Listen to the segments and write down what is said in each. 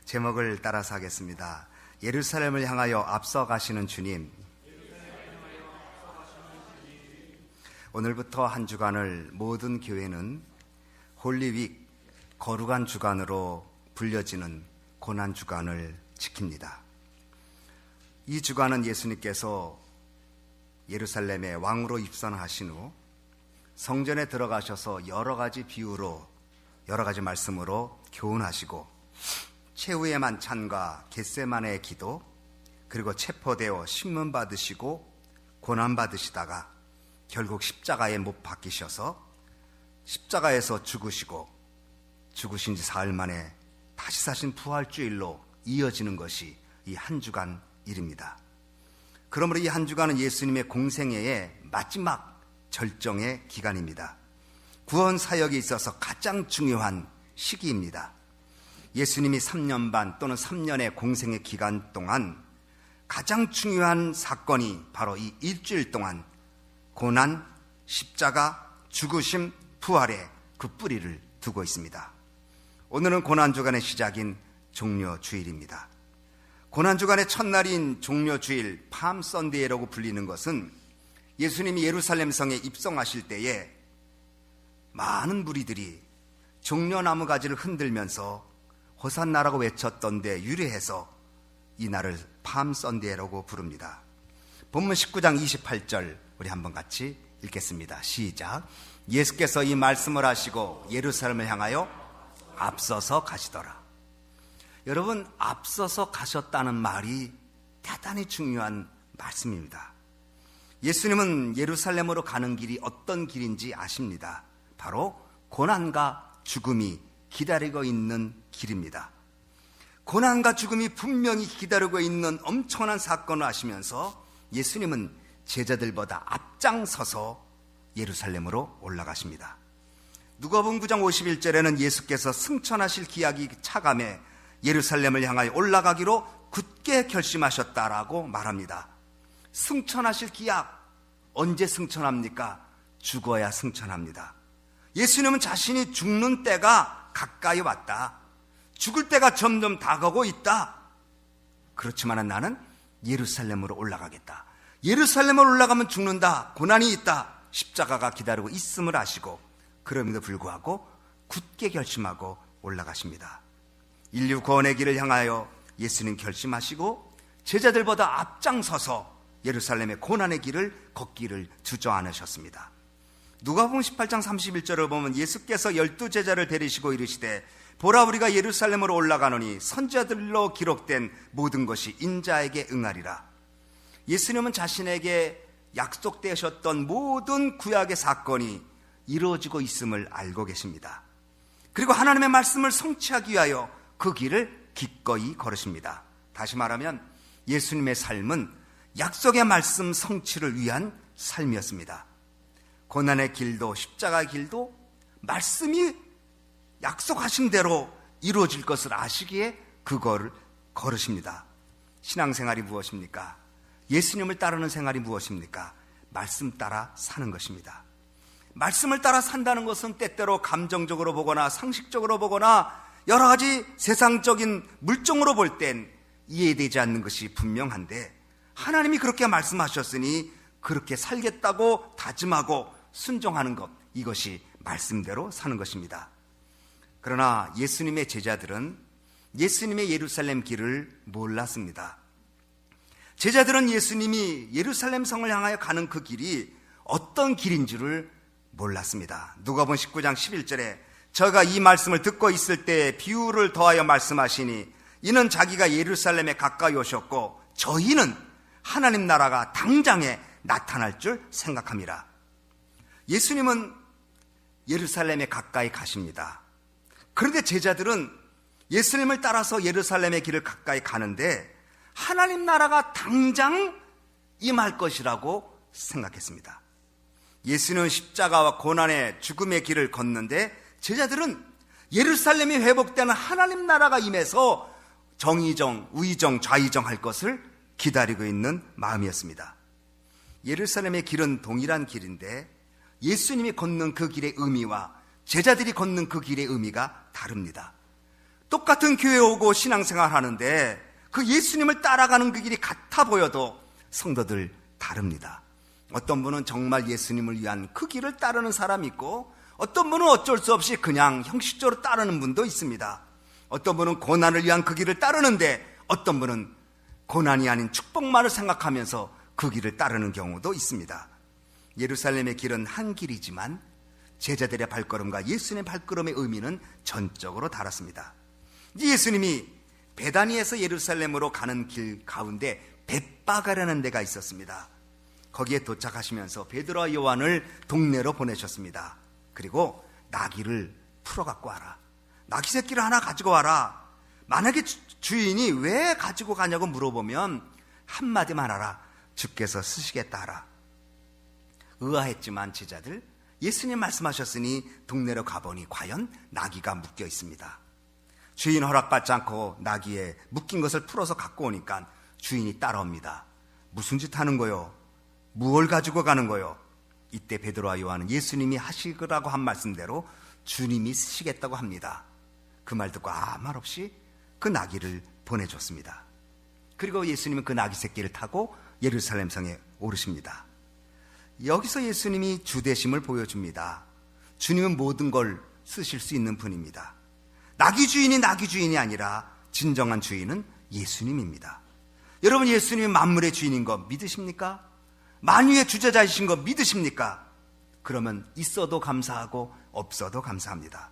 제목을 따라서 하겠습니다. 예루살렘을 향하여 앞서가시는 주님. 오늘부터 한 주간을 모든 교회는 홀리윅, 거룩한 주간으로 불려지는 고난 주간을 지킵니다. 이 주간은 예수님께서 예루살렘에 왕으로 입성하신 후 성전에 들어가셔서 여러 가지 비유로, 여러 가지 말씀으로 교훈하시고 최후의 만찬과 겟세마네의 기도, 그리고 체포되어 신문 받으시고 고난 받으시다가 결국 십자가에 못 박히셔서 십자가에서 죽으시고 죽으신 지 사흘 만에 다시 사신 부활주일로 이어지는 것이 이 한 주간 일입니다. 그러므로 이 한 주간은 예수님의 공생애의 마지막 절정의 기간입니다. 구원 사역에 있어서 가장 중요한 시기입니다. 예수님이 3년 반 또는 3년의 공생의 기간 동안 가장 중요한 사건이 바로 이 일주일 동안 고난, 십자가, 죽으심, 부활의 그 뿌리를 두고 있습니다. 오늘은 고난주간의 시작인 종려주일입니다. 고난주간의 첫날인 종려주일, 팜선데이라고 불리는 것은 예수님이 예루살렘 성에 입성하실 때에 많은 무리들이 종려나무 가지를 흔들면서 호산나라고 외쳤던 데 유래해서 이 날을 팜선데이라고 부릅니다. 본문 19장 28절 우리 한번 같이 읽겠습니다. 시작. 예수께서 이 말씀을 하시고 예루살렘을 향하여 앞서서 가시더라. 여러분, 앞서서 가셨다는 말이 대단히 중요한 말씀입니다. 예수님은 예루살렘으로 가는 길이 어떤 길인지 아십니다. 바로 고난과 죽음이 기다리고 있는 길입니다. 고난과 죽음이 분명히 기다리고 있는 엄청난 사건을 아시면서 예수님은 제자들보다 앞장서서 예루살렘으로 올라가십니다. 누가복음 9장 51절에는 예수께서 승천하실 기약이 차감해 예루살렘을 향하여 올라가기로 굳게 결심하셨다라고 말합니다. 승천하실 기약, 언제 승천합니까? 죽어야 승천합니다. 예수님은 자신이 죽는 때가 가까이 왔다. 죽을 때가 점점 다가오고 있다. 그렇지만 나는 예루살렘으로 올라가겠다. 예루살렘으로 올라가면 죽는다. 고난이 있다. 십자가가 기다리고 있음을 아시고 그럼에도 불구하고 굳게 결심하고 올라가십니다. 인류 구원의 길을 향하여 예수님 결심하시고 제자들보다 앞장서서 예루살렘의 고난의 길을 걷기를 주저앉으셨습니다. 누가복음 18장 31절을 보면 예수께서 12제자를 데리시고 이르시되 보라, 우리가 예루살렘으로 올라가노니 선지자들로 기록된 모든 것이 인자에게 응하리라. 예수님은 자신에게 약속되셨던 모든 구약의 사건이 이루어지고 있음을 알고 계십니다. 그리고 하나님의 말씀을 성취하기 위하여 그 길을 기꺼이 걸으십니다. 다시 말하면 예수님의 삶은 약속의 말씀 성취를 위한 삶이었습니다. 고난의 길도 십자가의 길도 말씀이 약속하신 대로 이루어질 것을 아시기에 그거를 걸으십니다. 신앙생활이 무엇입니까? 예수님을 따르는 생활이 무엇입니까? 말씀 따라 사는 것입니다. 말씀을 따라 산다는 것은 때때로 감정적으로 보거나 상식적으로 보거나 여러 가지 세상적인 물정으로 볼 땐 이해되지 않는 것이 분명한데 하나님이 그렇게 말씀하셨으니 그렇게 살겠다고 다짐하고 순종하는 것, 이것이 말씀대로 사는 것입니다. 그러나 예수님의 제자들은 예수님의 예루살렘 길을 몰랐습니다. 제자들은 예수님이 예루살렘 성을 향하여 가는 그 길이 어떤 길인 줄을 몰랐습니다. 누가복음 19장 11절에 저가 이 말씀을 듣고 있을 때 비유를 더하여 말씀하시니 이는 자기가 예루살렘에 가까이 오셨고 저희는 하나님 나라가 당장에 나타날 줄 생각합니다. 예수님은 예루살렘에 가까이 가십니다. 그런데 제자들은 예수님을 따라서 예루살렘의 길을 가까이 가는데 하나님 나라가 당장 임할 것이라고 생각했습니다. 예수는 십자가와 고난의 죽음의 길을 걷는데 제자들은 예루살렘이 회복되는 하나님 나라가 임해서 정의정, 우의정, 좌의정 할 것을 기다리고 있는 마음이었습니다. 예루살렘의 길은 동일한 길인데 예수님이 걷는 그 길의 의미와 제자들이 걷는 그 길의 의미가 다릅니다. 똑같은 교회 오고 신앙생활 하는데 그 예수님을 따라가는 그 길이 같아 보여도 성도들 다릅니다. 어떤 분은 정말 예수님을 위한 그 길을 따르는 사람이 있고, 어떤 분은 어쩔 수 없이 그냥 형식적으로 따르는 분도 있습니다. 어떤 분은 고난을 위한 그 길을 따르는데, 어떤 분은 고난이 아닌 축복만을 생각하면서 그 길을 따르는 경우도 있습니다. 예루살렘의 길은 한 길이지만 제자들의 발걸음과 예수님의 발걸음의 의미는 전적으로 다랐습니다. 예수님이 베다니에서 예루살렘으로 가는 길 가운데 벳바가라는 데가 있었습니다. 거기에 도착하시면서 베드로와 요한을 동네로 보내셨습니다. 그리고 나귀를 풀어 갖고 와라. 나귀 새끼를 하나 가지고 와라. 만약에 주인이 왜 가지고 가냐고 물어보면 한마디만 하라. 주께서 쓰시겠다 하라. 의아했지만 제자들, 예수님 말씀하셨으니 동네로 가보니 과연 나귀가 묶여 있습니다. 주인 허락받지 않고 나귀에 묶인 것을 풀어서 갖고 오니까 주인이 따라옵니다. 무슨 짓 하는 거요? 무엇을 가지고 가는 거요? 이때 베드로와 요한은 예수님이 하시라고 한 말씀대로 주님이 쓰시겠다고 합니다. 그 말 듣고 아무 말 없이 그 나귀를 보내줬습니다. 그리고 예수님은 그 나귀 새끼를 타고 예루살렘 성에 오르십니다. 여기서 예수님이 주대심을 보여줍니다. 주님은 모든 걸 쓰실 수 있는 분입니다. 나귀 주인이 아니라 진정한 주인은 예수님입니다. 여러분, 예수님이 만물의 주인인 거 믿으십니까? 만유의 주재자이신 거 믿으십니까? 그러면 있어도 감사하고 없어도 감사합니다.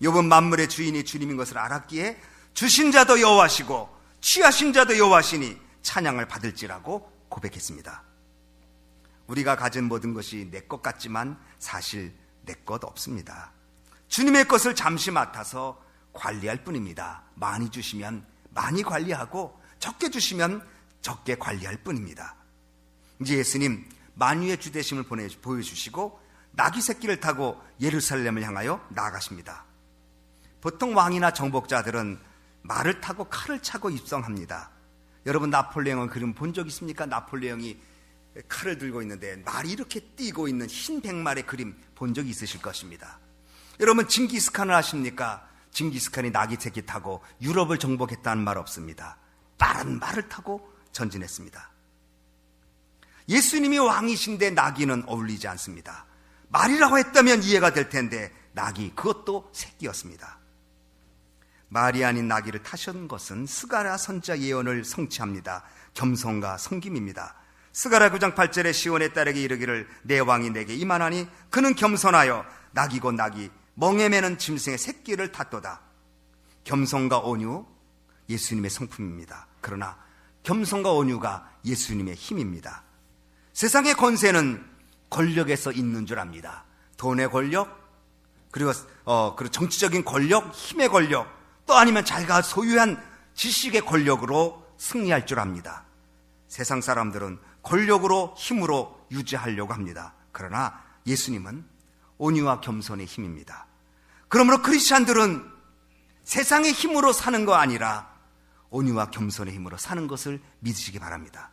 욥은 만물의 주인이 주님인 것을 알았기에 주신 자도 여호와시고 취하신 자도 여호와시니 찬양을 받을지라고 고백했습니다. 우리가 가진 모든 것이 내 것 같지만 사실 내 것 없습니다. 주님의 것을 잠시 맡아서 관리할 뿐입니다. 많이 주시면 많이 관리하고 적게 주시면 적게 관리할 뿐입니다. 이제 예수님 만유의 주되심을 보여주시고 나귀 새끼를 타고 예루살렘을 향하여 나아가십니다. 보통 왕이나 정복자들은 말을 타고 칼을 차고 입성합니다. 여러분, 나폴레옹을 그림 본 적 있습니까? 나폴레옹이 칼을 들고 있는데 말이 이렇게 뛰고 있는 흰 백말의 그림 본 적이 있으실 것입니다. 여러분, 징기스칸을 아십니까? 징기스칸이 나귀 새끼 타고 유럽을 정복했다는 말 없습니다. 빠른 말을 타고 전진했습니다. 예수님이 왕이신데 나귀는 어울리지 않습니다. 말이라고 했다면 이해가 될 텐데 나귀, 그것도 새끼였습니다. 말이 아닌 나귀를 타신 것은 스가랴 선지자 예언을 성취합니다. 겸손과 섬김입니다. 스가랴 9장 8절에 시온의 딸에게 이르기를 내 왕이 내게 임하나니 그는 겸손하여 나귀고 나귀 멍에 매는 짐승의 새끼를 탔도다. 겸손과 온유, 예수님의 성품입니다. 그러나 겸손과 온유가 예수님의 힘입니다. 세상의 권세는 권력에서 있는 줄 압니다. 돈의 권력, 그리고 정치적인 권력, 힘의 권력, 또 아니면 자기가 소유한 지식의 권력으로 승리할 줄 압니다. 세상 사람들은 권력으로, 힘으로 유지하려고 합니다. 그러나 예수님은 온유와 겸손의 힘입니다. 그러므로 크리스찬들은 세상의 힘으로 사는 거 아니라 온유와 겸손의 힘으로 사는 것을 믿으시기 바랍니다.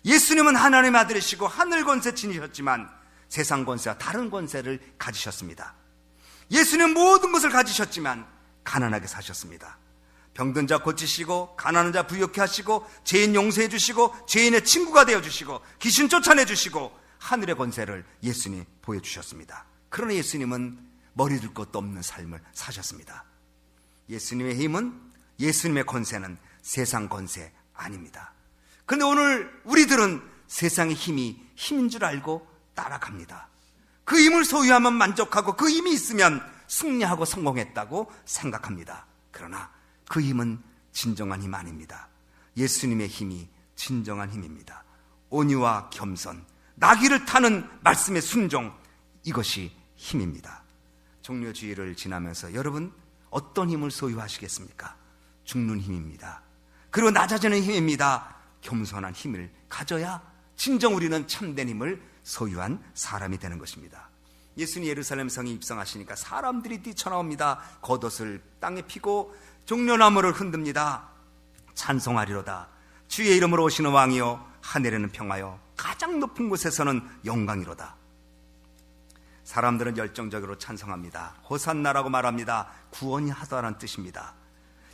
예수님은 하나님의 아들이시고 하늘 권세 지니셨지만 세상 권세와 다른 권세를 가지셨습니다. 예수님은 모든 것을 가지셨지만 가난하게 사셨습니다. 병든 자 고치시고 가난한 자 부유케 하시고 죄인 용서해 주시고 죄인의 친구가 되어 주시고 귀신 쫓아내 주시고 하늘의 권세를 예수님이 보여주셨습니다. 그러나 예수님은 머리 둘 것도 없는 삶을 사셨습니다. 예수님의 힘은, 예수님의 권세는 세상 권세 아닙니다. 그런데 오늘 우리들은 세상의 힘이 힘인 줄 알고 따라갑니다. 그 힘을 소유하면 만족하고 그 힘이 있으면 승리하고 성공했다고 생각합니다. 그러나 그 힘은 진정한 힘 아닙니다. 예수님의 힘이 진정한 힘입니다. 온유와 겸손, 나귀를 타는 말씀의 순종, 이것이 힘입니다. 종료주의를 지나면서 여러분 어떤 힘을 소유하시겠습니까? 죽는 힘입니다. 그리고 낮아지는 힘입니다. 겸손한 힘을 가져야 진정 우리는 참된 힘을 소유한 사람이 되는 것입니다. 예수님 예루살렘 성에 입성하시니까 사람들이 뛰쳐나옵니다. 겉옷을 땅에 피고 종려나무를 흔듭니다. 찬송하리로다. 주의 이름으로 오시는 왕이요 하늘에는 평화요 가장 높은 곳에서는 영광이로다. 사람들은 열정적으로 찬송합니다. 호산나라고 말합니다. 구원이 하다라는 뜻입니다.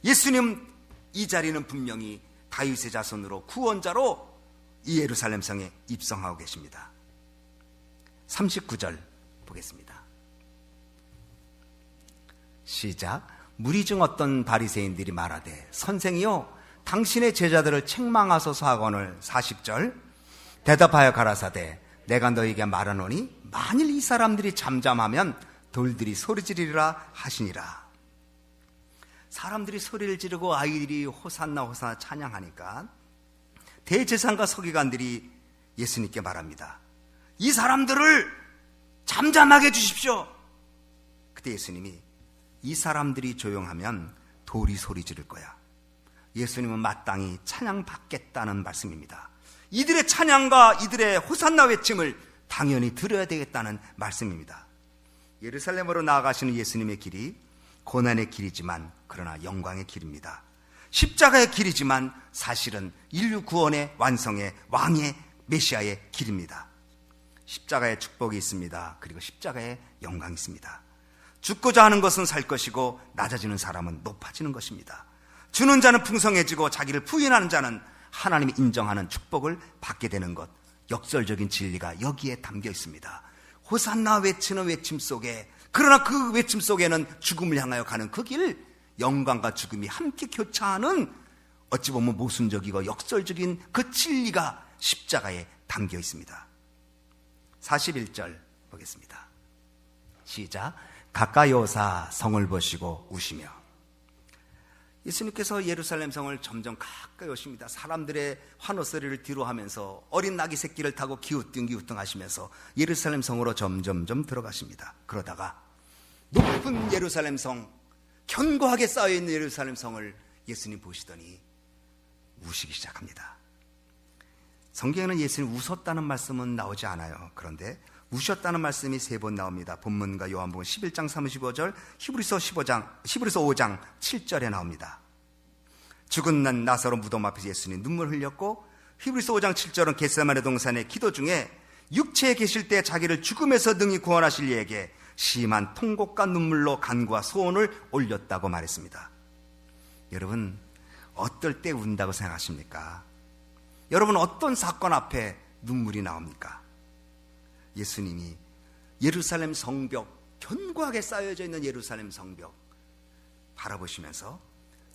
예수님 이 자리는 분명히 다윗의 자손으로 구원자로 이 예루살렘 성에 입성하고 계십니다. 39절 보겠습니다. 시작. 무리 중 어떤 바리새인들이 말하되 선생이요 당신의 제자들을 책망하소서 하거늘. 40절. 대답하여 가라사대 내가 너희에게 말하노니 만일 이 사람들이 잠잠하면 돌들이 소리지르리라 하시니라. 사람들이 소리를 지르고 아이들이 호산나 호산나 찬양하니까 대제사장과 서기관들이 예수님께 말합니다. 이 사람들을 잠잠하게 해주십시오. 그때 예수님이 이 사람들이 조용하면 돌이 소리 지를 거야. 예수님은 마땅히 찬양받겠다는 말씀입니다. 이들의 찬양과 이들의 호산나 외침을 당연히 들어야 되겠다는 말씀입니다. 예루살렘으로 나아가시는 예수님의 길이 고난의 길이지만 그러나 영광의 길입니다. 십자가의 길이지만 사실은 인류 구원의 완성의 왕의 메시아의 길입니다. 십자가의 축복이 있습니다. 그리고 십자가의 영광이 있습니다. 죽고자 하는 것은 살 것이고 낮아지는 사람은 높아지는 것입니다. 주는 자는 풍성해지고 자기를 부인하는 자는 하나님이 인정하는 축복을 받게 되는 것, 역설적인 진리가 여기에 담겨 있습니다. 호산나 외치는 외침 속에, 그러나 그 외침 속에는 죽음을 향하여 가는 그 길, 영광과 죽음이 함께 교차하는 어찌 보면 모순적이고 역설적인 그 진리가 십자가에 담겨 있습니다. 41절 보겠습니다. 시작. 가까이 오사 성을 보시고 우시며. 예수님께서 예루살렘 성을 점점 가까이 오십니다. 사람들의 환호소리를 뒤로 하면서 어린 나귀 새끼를 타고 기우뚱기우뚱 하시면서 예루살렘 성으로 점점점 들어가십니다. 그러다가 높은 예루살렘 성, 견고하게 쌓여있는 예루살렘 성을 예수님 보시더니 우시기 시작합니다. 성경에는 예수님 웃었다는 말씀은 나오지 않아요. 그런데 우셨다는 말씀이 3번 나옵니다. 본문과 요한복음 11장 35절, 히브리서 5장 7절에 나옵니다. 죽은 난 나사로 무덤 앞에서 예수님 눈물 흘렸고, 히브리서 5장 7절은 겟세마네 동산의 기도 중에 육체에 계실 때 자기를 죽음에서 능히 구원하실 이에게 심한 통곡과 눈물로 간구와 소원을 올렸다고 말했습니다. 여러분, 어떨 때 운다고 생각하십니까? 여러분, 어떤 사건 앞에 눈물이 나옵니까? 예수님이 예루살렘 성벽, 견고하게 쌓여져 있는 예루살렘 성벽 바라보시면서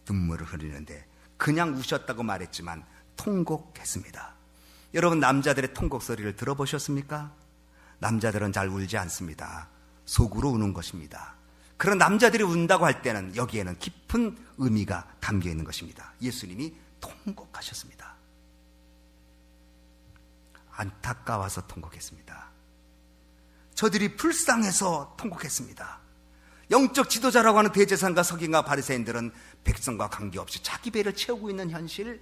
눈물을 흘리는데 그냥 우셨다고 말했지만 통곡했습니다. 여러분, 남자들의 통곡 소리를 들어보셨습니까? 남자들은 잘 울지 않습니다. 속으로 우는 것입니다. 그런 남자들이 운다고 할 때는 여기에는 깊은 의미가 담겨 있는 것입니다. 예수님이 통곡하셨습니다. 안타까워서 통곡했습니다. 저들이 불쌍해서 통곡했습니다. 영적 지도자라고 하는 대제사장과 서기관과 바리새인들은 백성과 관계없이 자기 배를 채우고 있는 현실,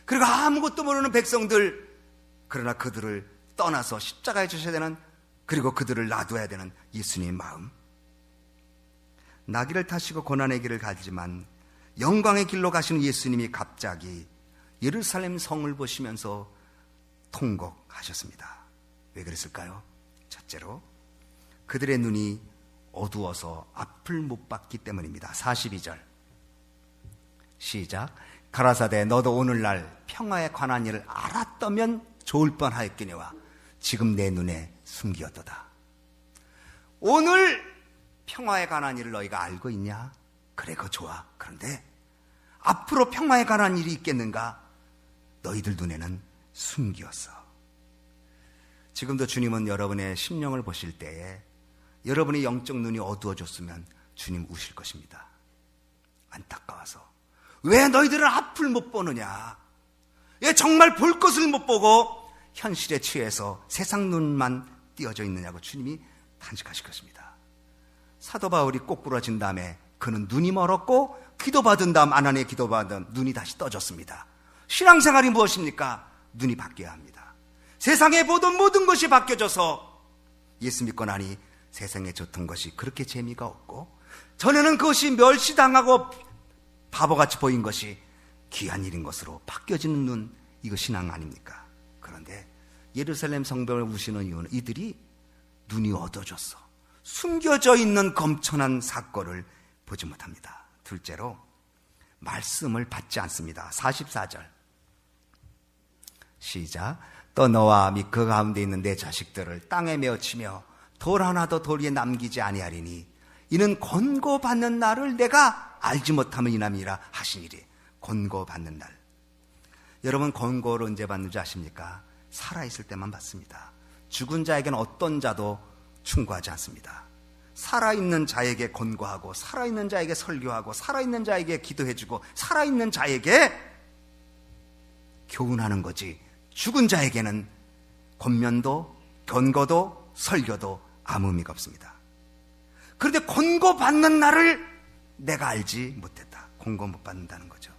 그리고 아무것도 모르는 백성들, 그러나 그들을 떠나서 십자가에 주셔야 되는, 그리고 그들을 놔둬야 되는 예수님의 마음. 나귀를 타시고 고난의 길을 가지만 영광의 길로 가시는 예수님이 갑자기 예루살렘 성을 보시면서 통곡하셨습니다. 왜 그랬을까요? 첫째로 그들의 눈이 어두워서 앞을 못 봤기 때문입니다. 42절 시작. 가라사대 너도 오늘날 평화에 관한 일을 알았다면 좋을 뻔하였거니와 지금 내 눈에 숨기었도다. 오늘 평화에 관한 일을 너희가 알고 있냐? 그래, 그거 좋아. 그런데 앞으로 평화에 관한 일이 있겠는가? 너희들 눈에는 숨기었어. 지금도 주님은 여러분의 심령을 보실 때에 여러분의 영적 눈이 어두워졌으면 주님 우실 것입니다. 안타까워서. 왜 너희들은 앞을 못 보느냐? 왜 정말 볼 것을 못 보고 현실에 취해서 세상 눈만 띄어져 있느냐고 주님이 탄식하실 것입니다. 사도 바울이 꼬꾸라진 다음에 그는 눈이 멀었고 기도받은 다음 아나니의 기도받은 눈이 다시 떠졌습니다. 신앙생활이 무엇입니까? 눈이 바뀌어야 합니다. 세상에 보던 모든 것이 바뀌어져서 예수 믿고 나니 세상에 좋던 것이 그렇게 재미가 없고, 전에는 그것이 멸시당하고 바보같이 보인 것이 귀한 일인 것으로 바뀌어지는 눈, 이거 신앙 아닙니까? 그런데 예루살렘 성벽을 우시는 이유는 이들이 눈이 어두워졌어. 숨겨져 있는 검천한 사건을 보지 못합니다. 둘째로 말씀을 받지 않습니다. 44절 시작. 또 너와 및 그 가운데 있는 내 자식들을 땅에 메어치며 돌 하나도 돌 위에 남기지 아니하리니 이는 권고받는 날을 내가 알지 못함을 인함이라 하시니리. 권고받는 날. 여러분, 권고를 언제 받는지 아십니까? 살아있을 때만 받습니다. 죽은 자에게는 어떤 자도 충고하지 않습니다. 살아있는 자에게 권고하고, 살아있는 자에게 설교하고, 살아있는 자에게 기도해주고, 살아있는 자에게 교훈하는 거지, 죽은 자에게는 권면도 권고도 설교도 아무 의미가 없습니다. 그런데 권고받는 날을 내가 알지 못했다. 권고 못 받는다는 거죠.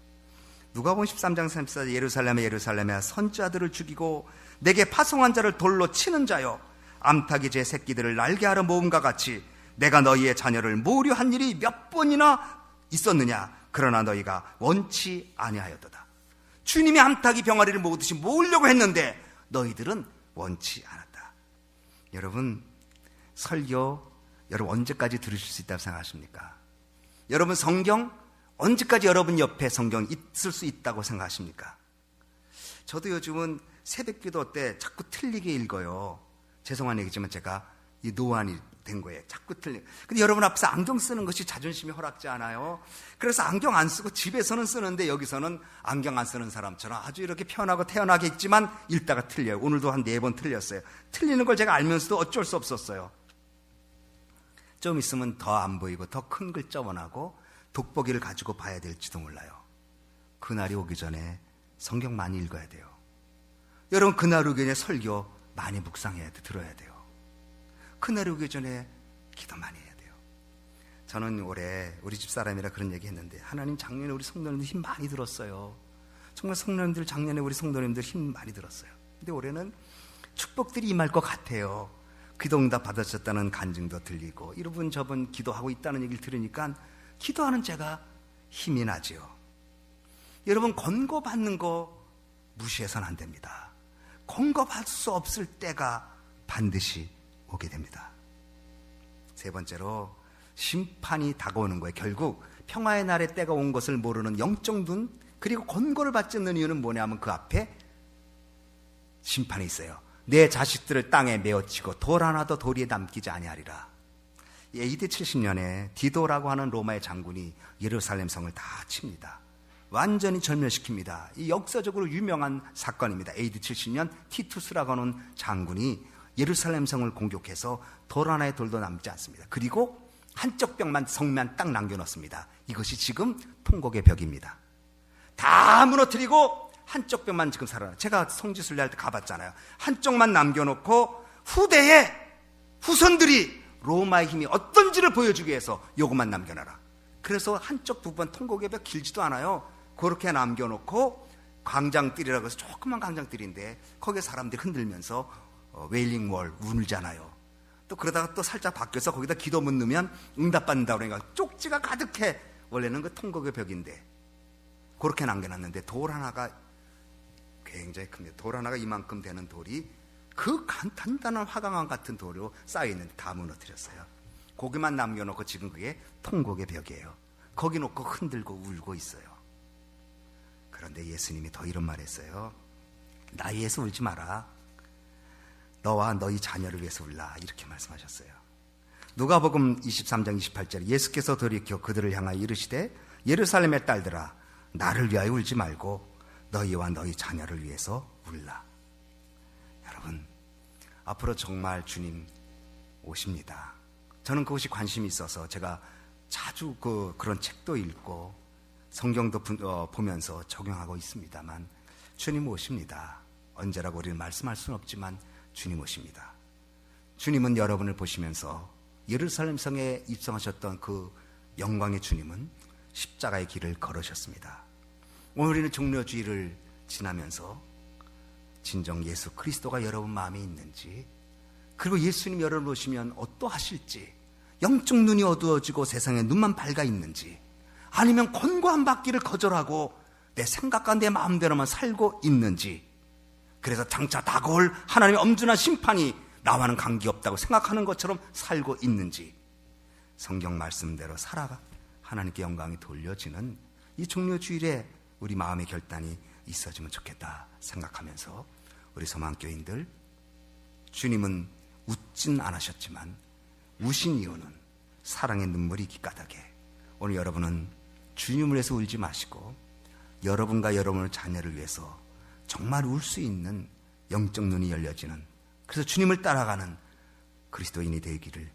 누가복음 13장 34절 예루살렘에 예루살렘에 선자들을 죽이고 내게 파송한 자를 돌로 치는 자여, 암탉이 제 새끼들을 날개하러 모음과 같이 내가 너희의 자녀를 모으려 한 일이 몇 번이나 있었느냐. 그러나 너희가 원치 아니하였도다. 주님이 암탉이 병아리를 모으듯이 모으려고 했는데 너희들은 원치 않았다. 여러분, 설교 여러분 언제까지 들으실 수 있다고 생각하십니까? 여러분, 성경 언제까지 여러분 옆에 성경 있을 수 있다고 생각하십니까? 저도 요즘은 새벽기도 때 자꾸 틀리게 읽어요. 죄송한 얘기지만 제가 이 노안이 된 거예요. 자꾸 틀리게. 근데 여러분 앞에서 안경 쓰는 것이 자존심이 허락지 않아요? 그래서 안경 안 쓰고 집에서는 쓰는데 여기서는 안경 안 쓰는 사람처럼 아주 이렇게 편하고 태연하게 있지만 읽다가 틀려요. 오늘도 한 4번 틀렸어요. 틀리는 걸 제가 알면서도 어쩔 수 없었어요. 좀 있으면 더 안 보이고 더 큰 글자 원하고 돋보기를 가지고 봐야 될지도 몰라요. 그날이 오기 전에 성경 많이 읽어야 돼요. 여러분, 그날 오기 전에 설교 많이 묵상해야 돼, 들어야 돼요. 그날이 오기 전에 기도 많이 해야 돼요. 저는 올해 우리 집사람이라 그런 얘기 했는데, 하나님 작년에 우리 성도님들 힘 많이 들었어요. 정말 성도님들, 작년에 우리 성도님들 힘 많이 들었어요. 근데 올해는 축복들이 임할 것 같아요. 기도응답 받으셨다는 간증도 들리고 이분 저분 기도하고 있다는 얘기를 들으니까 기도하는 제가 힘이 나지요. 여러분, 권고받는 거 무시해서는 안 됩니다. 권고받을 수 없을 때가 반드시 오게 됩니다. 세 번째로, 심판이 다가오는 거예요. 결국 평화의 날에 때가 온 것을 모르는 영적 눈, 그리고 권고를 받지 않는 이유는 뭐냐면 그 앞에 심판이 있어요. 내 자식들을 땅에 메어치고 돌 하나도 돌 위에 남기지 아니하리라. AD 70년에 디도라고 하는 로마의 장군이 예루살렘 성을 다 칩니다. 완전히 절멸시킵니다. 이 역사적으로 유명한 사건입니다. AD 70년 티투스라고 하는 장군이 예루살렘 성을 공격해서 돌 하나의 돌도 남지 않습니다. 그리고 한쪽 벽만, 성만 딱 남겨놓습니다. 이것이 지금 통곡의 벽입니다. 다 무너뜨리고 한쪽 벽만 지금 살아나. 제가 성지순례 할 때 가봤잖아요. 한쪽만 남겨놓고 후대에 후손들이 로마의 힘이 어떤지를 보여주기 위해서 요것만 남겨놔라. 그래서 한쪽 부분 통곡의 벽 길지도 않아요. 그렇게 남겨놓고 광장뜰이라고 해서 조그만 광장뜰인데 거기에 사람들이 흔들면서 웨일링 월 울잖아요. 또 그러다가 또 살짝 바뀌어서 거기다 기도문 넣으면 응답받는다고 그러니까 쪽지가 가득해. 원래는 그 통곡의 벽인데 그렇게 남겨놨는데 돌 하나가 굉장히 큽니다. 돌 하나가 이만큼 되는 돌이 그 단단한 화강암 같은 돌로 쌓여있는데 다 무너뜨렸어요. 거기만 남겨놓고 지금 그게 통곡의 벽이에요. 거기 놓고 흔들고 울고 있어요. 그런데 예수님이 더 이런 말 했어요. 나 위해서 울지 마라. 너와 너희 자녀를 위해서 울라. 이렇게 말씀하셨어요. 누가복음 23장 28절에 예수께서 돌이켜 그들을 향하여 이르시되 예루살렘의 딸들아, 나를 위하여 울지 말고 너희와 너희 자녀를 위해서 울라. 여러분, 앞으로 정말 주님 오십니다. 저는 그것이 관심이 있어서 제가 자주 그런 책도 읽고 성경도 보면서 적용하고 있습니다만 주님 오십니다. 언제라고 우리는 말씀할 수는 없지만 주님 오십니다. 주님은 여러분을 보시면서 예루살렘 성에 입성하셨던 그 영광의 주님은 십자가의 길을 걸으셨습니다. 오늘 우리는 종려주의를 지나면서 진정 예수 그리스도가 여러분 마음에 있는지, 그리고 예수님 여러분 오시면 어떠하실지, 영적 눈이 어두워지고 세상에 눈만 밝아 있는지, 아니면 권고한 받기를 거절하고 내 생각과 내 마음대로만 살고 있는지, 그래서 장차 다가올 하나님의 엄중한 심판이 나와는 관계없다고 생각하는 것처럼 살고 있는지, 성경 말씀대로 살아가 하나님께 영광이 돌려지는 이 종려 주일에 우리 마음의 결단이 있어지면 좋겠다 생각하면서 우리 소망교인들, 주님은 웃진 않으셨지만 우신 이유는 사랑의 눈물이 기까닭에 오늘 여러분은 주님을 위해서 울지 마시고 여러분과 여러분의 자녀를 위해서 정말 울 수 있는 영적 눈이 열려지는, 그래서 주님을 따라가는 그리스도인이 되기를